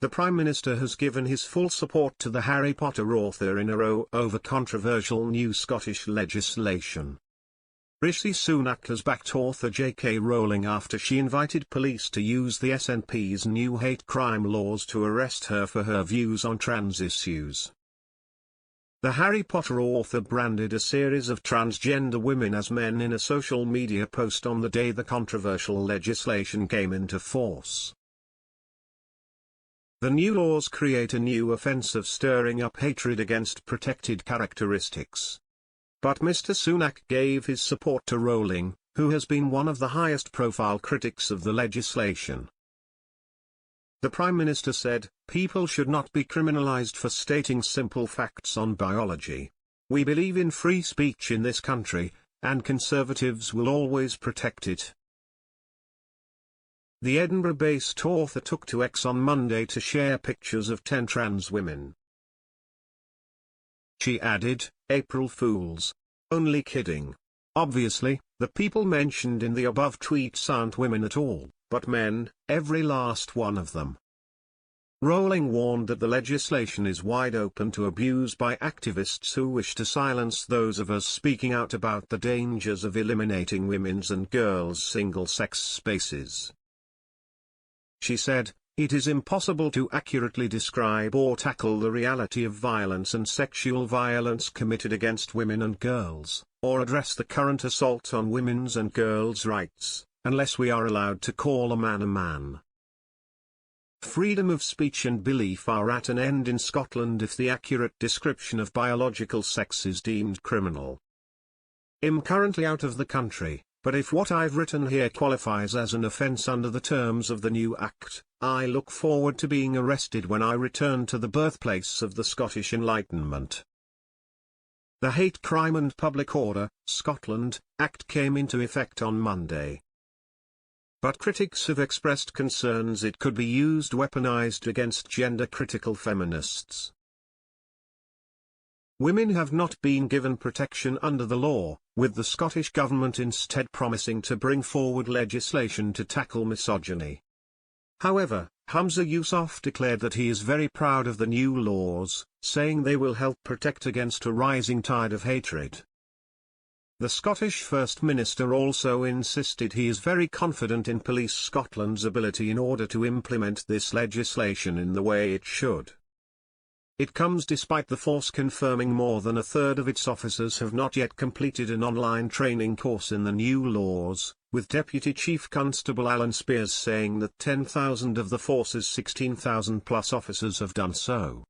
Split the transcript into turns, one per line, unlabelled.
The Prime Minister has given his full support to the Harry Potter author in a row over controversial new Scottish legislation. Rishi Sunak has backed author J.K. Rowling after she invited police to use the SNP's new hate crime laws to arrest her for her views on trans issues. The Harry Potter author branded a series of transgender women as men in a social media post on the day the controversial legislation came into force. The new laws create a new offence of stirring up hatred against protected characteristics. But Mr. Sunak gave his support to Rowling, who has been one of the highest-profile critics of the legislation. The Prime Minister said, "People should not be criminalized for stating simple facts on biology. We believe in free speech in this country, and Conservatives will always protect it." The Edinburgh-based author took to X on Monday to share pictures of 10 trans women. She added, "April Fools. Only kidding. Obviously, the people mentioned in the above tweets aren't women at all, but men, every last one of them." Rowling warned that the legislation is wide open to abuse by activists who wish to silence those of us speaking out about the dangers of eliminating women's and girls' single-sex spaces. She said, "It is impossible to accurately describe or tackle the reality of violence and sexual violence committed against women and girls, or address the current assault on women's and girls' rights, unless we are allowed to call a man a man." Freedom of speech and belief are at an end in Scotland if the accurate description of biological sex is deemed criminal. "I'm currently out of the country, but if what I've written here qualifies as an offence under the terms of the new Act, I look forward to being arrested when I return to the birthplace of the Scottish Enlightenment." The Hate Crime and Public Order, Scotland, Act came into effect on Monday. But critics have expressed concerns it could be weaponized against gender-critical feminists. Women have not been given protection under the law, with the Scottish Government instead promising to bring forward legislation to tackle misogyny. However, Humza Yousaf declared that he is very proud of the new laws, saying they will help protect against a rising tide of hatred. The Scottish First Minister also insisted he is very confident in Police Scotland's ability in order to implement this legislation in the way it should. It comes despite the force confirming more than a third of its officers have not yet completed an online training course in the new laws, with Deputy Chief Constable Alan Spears saying that 10,000 of the force's 16,000-plus officers have done so.